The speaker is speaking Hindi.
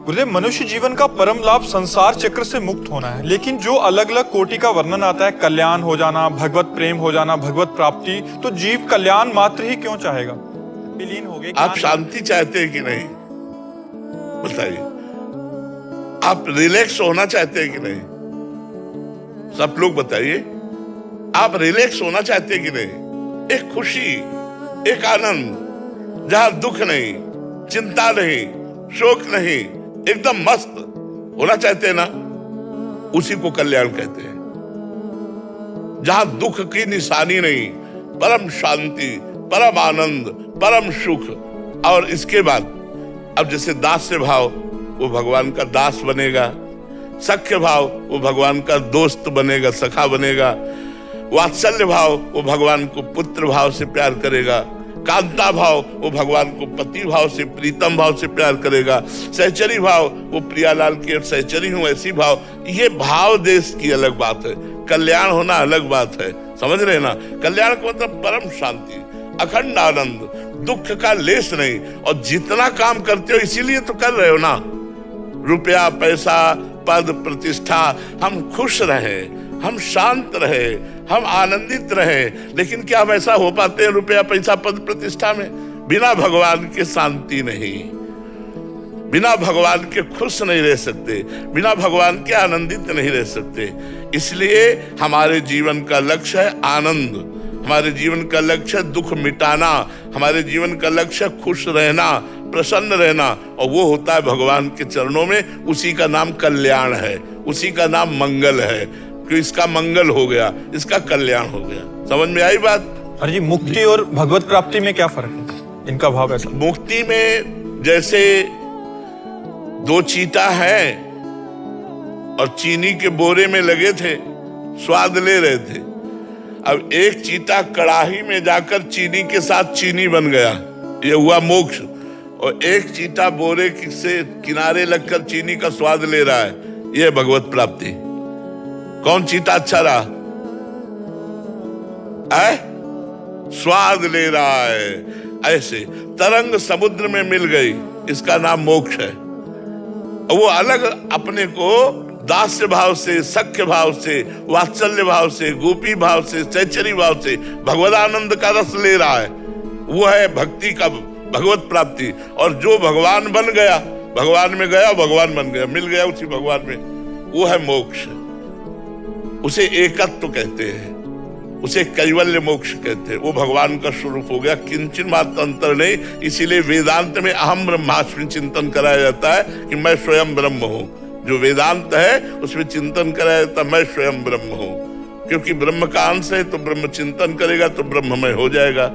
गुरुदेव, मनुष्य जीवन का परम लाभ संसार चक्र से मुक्त होना है, लेकिन जो अलग अलग कोटि का वर्णन आता है, कल्याण हो जाना, भगवत प्रेम हो जाना, भगवत प्राप्ति, तो जीव कल्याण मात्र ही क्यों चाहेगा? विलीन हो गए। आप शांति चाहते हैं कि नहीं, बताइए? आप रिलैक्स होना चाहते हैं कि नहीं? सब लोग बताइए, आप रिलैक्स होना चाहते हैं कि नहीं? एक खुशी, एक आनंद, जहां दुख नहीं, चिंता नहीं, शोक नहीं, एकदम मस्त होना चाहते हैं ना, उसी को कल्याण कहते हैं। जहां दुख की निशानी नहीं, परम शांति, परम आनंद, परम सुख। और इसके बाद अब जैसे दास्य भाव, वो भगवान का दास बनेगा, सख्य भाव वो भगवान का दोस्त बनेगा, सखा बनेगा, वात्सल्य भाव वो भगवान को पुत्र भाव से प्यार करेगा, कांता भाव वो भगवान को पति भाव से, प्रीतम भाव से प्यार करेगा, सहचरी भाव वो प्रियालाल के सहचरी हूं ऐसी भाव। ये भाव देश की अलग बात है, कल्याण होना अलग बात है, समझ रहे ना? कल्याण का मतलब परम शांति, अखंड आनंद, दुख का लेस नहीं। और जितना काम करते हो इसीलिए तो कर रहे हो ना, रुपया पैसा पद प्रतिष्ठा, हम खुश रहे, हम शांत रहे, हम आनंदित रहे। लेकिन क्या हम ऐसा हो पाते हैं रुपया पैसा पद प्रतिष्ठा में? बिना भगवान के शांति नहीं, बिना भगवान के खुश नहीं रह सकते, बिना भगवान के आनंदित नहीं रह सकते। इसलिए हमारे जीवन का लक्ष्य है आनंद, हमारे जीवन का लक्ष्य है दुख मिटाना, हमारे जीवन का लक्ष्य है खुश रहना, प्रसन्न रहना। और वो होता है भगवान के चरणों में, उसी का नाम कल्याण है, उसी का नाम मंगल है। कि इसका मंगल हो गया, इसका कल्याण हो गया। समझ में आई बात? अरे जी, मुक्ति और भगवत प्राप्ति में क्या फर्क है? इनका भाव ऐसा। मुक्ति में जैसे दो चीता हैं और चीनी के बोरे में लगे थे, स्वाद ले रहे थे। अब एक चीता कड़ाही में जाकर चीनी के साथ चीनी बन गया, ये हुआ मोक्ष। और एक चीता बोरे से किनारे लगकर चीनी का स्वाद ले रहा है, यह भगवत प्राप्ति। कौन चीता अच्छा रहा? स्वाद ले रहा है। ऐसे तरंग समुद्र में मिल गई, इसका नाम मोक्ष है। वो अलग अपने को दास्य भाव से, सख्य भाव से, वात्सल्य भाव से, गोपी भाव से, सहचरी भाव से भगवदानंद का रस ले रहा है, वो है भक्ति का भगवत प्राप्ति। और जो भगवान बन गया, भगवान में गया, भगवान बन गया, मिल गया उसी भगवान में, वो है मोक्ष। उसे एकत्व कहते हैं, उसे कैवल्य मोक्ष कहते हैं। वो भगवान का स्वरूप हो गया, किंचन मात्र अंतर नहीं। इसीलिए वेदांत में अहम ब्रह्मास्मि चिंतन कराया जाता है कि मैं स्वयं ब्रह्म हूं। जो वेदांत है उसमें चिंतन कराया जाता है मैं स्वयं ब्रह्म हूं, क्योंकि ब्रह्म का अंश है, तो ब्रह्म चिंतन करेगा तो ब्रह्ममय हो जाएगा।